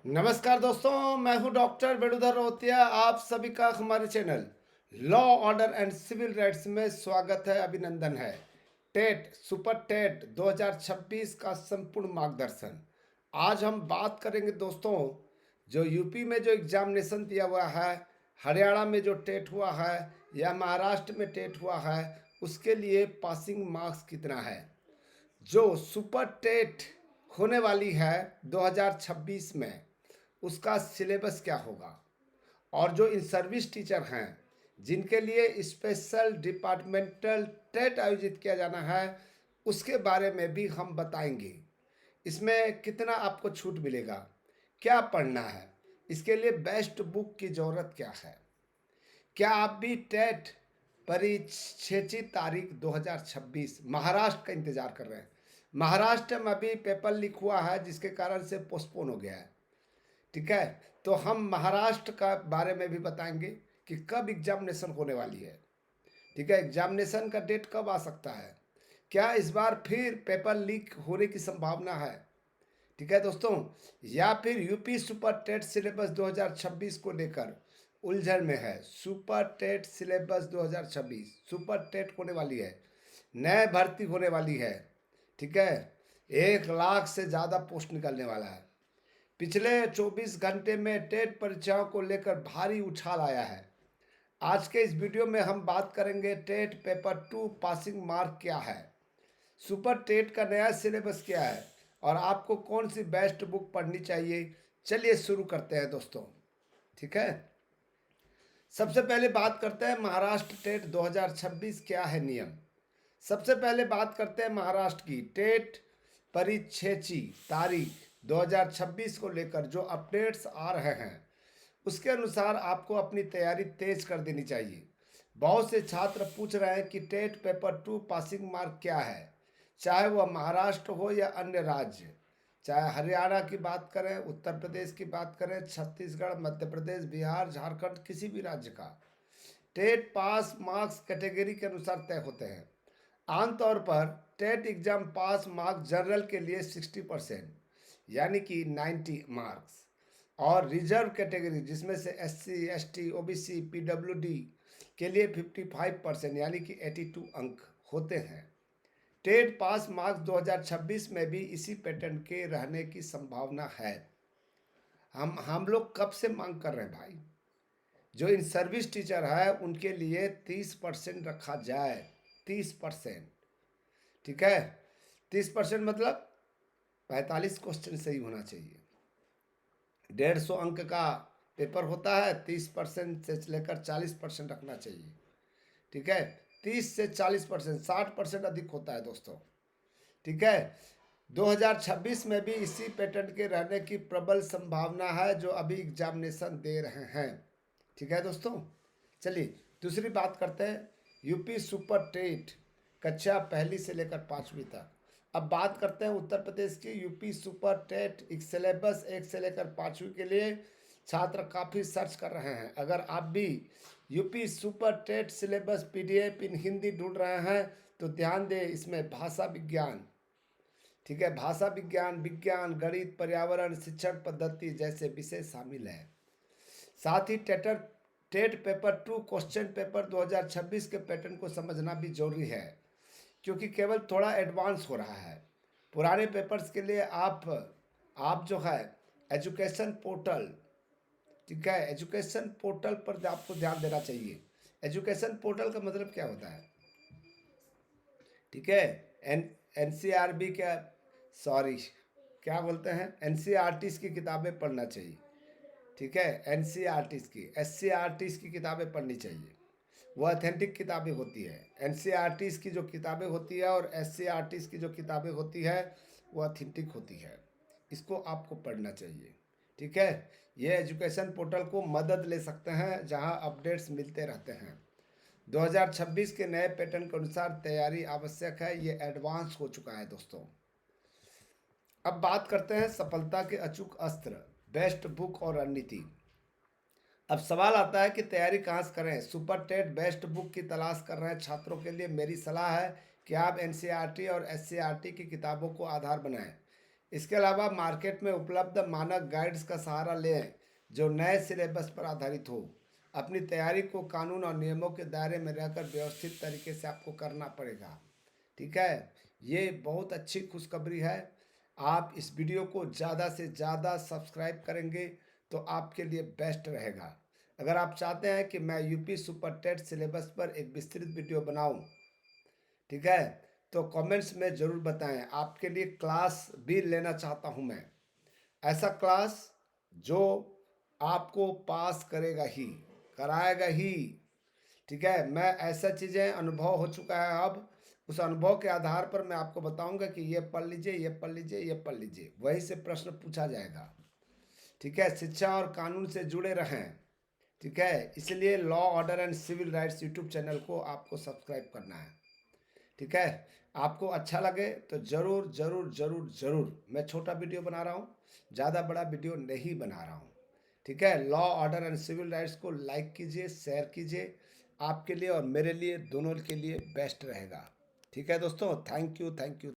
नमस्कार दोस्तों, मैं हूं डॉक्टर वेणुधर रोहतिया। आप सभी का हमारे channel law order and civil rights में स्वागत है, अभिनंदन है। टेट सुपर टेट 2026 का संपूर्ण मार्गदर्शन। आज हम बात करेंगे दोस्तों, जो यूपी में जो एग्जामिनेशन दिया हुआ है, हरियाणा में जो टेट हुआ है या महाराष्ट्र में टेट हुआ है, उसके लिए पासिंग मार्क्स कितना है। जो सुपर टेट होने वाली है 2026 में, उसका सिलेबस क्या होगा। और जो इन सर्विस टीचर हैं, जिनके लिए स्पेशल डिपार्टमेंटल टेट आयोजित किया जाना है, उसके बारे में भी हम बताएंगे। इसमें कितना आपको छूट मिलेगा, क्या पढ़ना है, इसके लिए बेस्ट बुक की ज़रूरत क्या है। क्या आप भी टेट परीक्षेची तारीख 2026 महाराष्ट्र का इंतज़ार कर रहे हैं। महाराष्ट्र में अभी पेपर लीक हुआ है, जिसके कारण से पोस्टपोन हो गया है। ठीक है, तो हम महाराष्ट्र का बारे में भी बताएंगे कि कब एग्जामिनेशन होने वाली है। ठीक है, एग्जामिनेशन का डेट कब आ सकता है, क्या इस बार फिर पेपर लीक होने की संभावना है। ठीक है दोस्तों, या फिर यूपी सुपर टेट सिलेबस 2026 को लेकर उलझन में है। Super TET syllabus 2026 super TET होने वाली है, नए भर्ती होने वाली है। ठीक है, 1 लाख से ज़्यादा पोस्ट निकलने वाला है। पिछले 24 घंटे में टेट परीक्षाओं को लेकर भारी उछाल आया है। आज के इस वीडियो में हम बात करेंगे टेट पेपर 2 पासिंग मार्क क्या है, सुपर टेट का नया सिलेबस क्या है, और आपको कौन सी बेस्ट बुक पढ़नी चाहिए। चलिए शुरू करते हैं दोस्तों। ठीक है, सबसे पहले बात करते हैं महाराष्ट्र टेट 2026 क्या है नियम। सबसे पहले बात करते हैं महाराष्ट्र की टेट परीक्षेची तारीख 2026 को लेकर जो अपडेट्स आ रहे हैं, उसके अनुसार आपको अपनी तैयारी तेज कर देनी चाहिए। बहुत से छात्र पूछ रहे हैं कि टेट पेपर 2 पासिंग मार्क क्या है, चाहे वह महाराष्ट्र हो या अन्य राज्य। चाहे हरियाणा की बात करें, उत्तर प्रदेश की बात करें, छत्तीसगढ़, मध्य प्रदेश, बिहार, झारखंड, किसी भी राज्य का टेट पास मार्क्स कैटेगरी के अनुसार तय होते हैं। आमतौर पर TET exam pass marks general के लिए 60% यानी कि 90 मार्क्स, और रिजर्व कैटेगरी जिसमें से SC ST OBC PWD के लिए 55% यानी कि 82 अंक होते हैं। टेट पास मार्क्स 2026 में भी इसी पैटर्न के रहने की संभावना है। हम लोग कब से मांग कर रहे हैं भाई, जो इन सर्विस टीचर है उनके लिए 30% रखा जाए। 30%, ठीक है। 30% मतलब 45 क्वेश्चन सही होना चाहिए। 150 अंक का पेपर होता है, 30% से लेकर 40% रखना चाहिए। ठीक है, 30 से 40%, 60% अधिक होता है दोस्तों। ठीक है, 2026 में भी इसी पैटर्न के रहने की प्रबल संभावना है जो अभी एग्जामिनेशन दे रहे हैं। ठीक है दोस्तों, चलिए दूसरी बात करते हैं यूपी सुपर टेट कक्षा पहली से लेकर 5वीं तक। अब बात करते हैं उत्तर प्रदेश की यूपी सुपर टेट एक सिलेबस 1 से लेकर 5वीं के लिए छात्र काफ़ी सर्च कर रहे हैं। अगर आप भी UP super TET syllabus PDF in Hindi ढूंढ रहे हैं तो ध्यान दें, इसमें भाषा विज्ञान, ठीक है, भाषा विज्ञान, विज्ञान, गणित, पर्यावरण, शिक्षण पद्धति जैसे विषय शामिल हैं। साथ ही टेट पेपर 2 क्वेश्चन पेपर 2026 के पैटर्न को समझना भी जरूरी है, क्योंकि केवल थोड़ा एडवांस हो रहा है। पुराने पेपर्स के लिए आप जो है एजुकेशन पोर्टल, ठीक है, एजुकेशन पोर्टल पर आपको ध्यान देना चाहिए। एजुकेशन पोर्टल का मतलब क्या होता है, ठीक है, एन NCRB क्या, सॉरी, क्या बोलते हैं, NCERTs की किताबें पढ़ना चाहिए। ठीक है, NCERTs की, SCERTs की किताबें पढ़नी चाहिए, वो अथेंटिक किताबें होती है। NCERTs की जो किताबें होती है और SCERTs की जो किताबें होती है वो अथेंटिक होती है, इसको आपको पढ़ना चाहिए। ठीक है, ये एजुकेशन पोर्टल को मदद ले सकते हैं, जहां अपडेट्स मिलते रहते हैं। 2026 के नए पैटर्न के अनुसार तैयारी आवश्यक है, ये एडवांस हो चुका है दोस्तों। अब बात करते हैं सफलता के अचूक अस्त्र, बेस्ट बुक और रणनीति। अब सवाल आता है कि तैयारी कहाँ से करें। सुपर टेट बेस्ट बुक की तलाश कर रहे हैं छात्रों के लिए मेरी सलाह है कि आप NCERT और SCERT की किताबों को आधार बनाएं। इसके अलावा मार्केट में उपलब्ध मानक गाइड्स का सहारा लें जो नए सिलेबस पर आधारित हो। अपनी तैयारी को कानून और नियमों के दायरे में रहकर व्यवस्थित तरीके से आपको करना पड़ेगा। ठीक है, ये बहुत अच्छी खुशखबरी है। आप इस वीडियो को ज़्यादा से ज़्यादा सब्सक्राइब करेंगे तो आपके लिए बेस्ट रहेगा। अगर आप चाहते हैं कि मैं यूपी सुपर टेट सिलेबस पर एक विस्तृत वीडियो बनाऊं, ठीक है, तो कमेंट्स में ज़रूर बताएं। आपके लिए क्लास भी लेना चाहता हूं मैं, ऐसा क्लास जो आपको पास करेगा ही, कराएगा ही। ठीक है, मैं ऐसा चीज़ें अनुभव हो चुका है, अब उस अनुभव के आधार पर मैं आपको बताऊंगा कि ये पढ़ लीजिए, ये पढ़ लीजिए, ये पढ़ लीजिए, वहीं से प्रश्न पूछा जाएगा। ठीक है, शिक्षा और कानून से जुड़े रहें। ठीक है, इसलिए law order and civil rights YouTube channel को आपको सब्सक्राइब करना है। ठीक है, आपको अच्छा लगे तो ज़रूर ज़रूर ज़रूर ज़रूर, मैं छोटा वीडियो बना रहा हूँ, ज़्यादा बड़ा वीडियो नहीं बना रहा हूँ। ठीक है, law order and civil rights को लाइक कीजिए, शेयर कीजिए, आपके लिए और मेरे लिए दोनों के लिए बेस्ट रहेगा। ठीक है दोस्तों, थैंक यू, थैंक यू।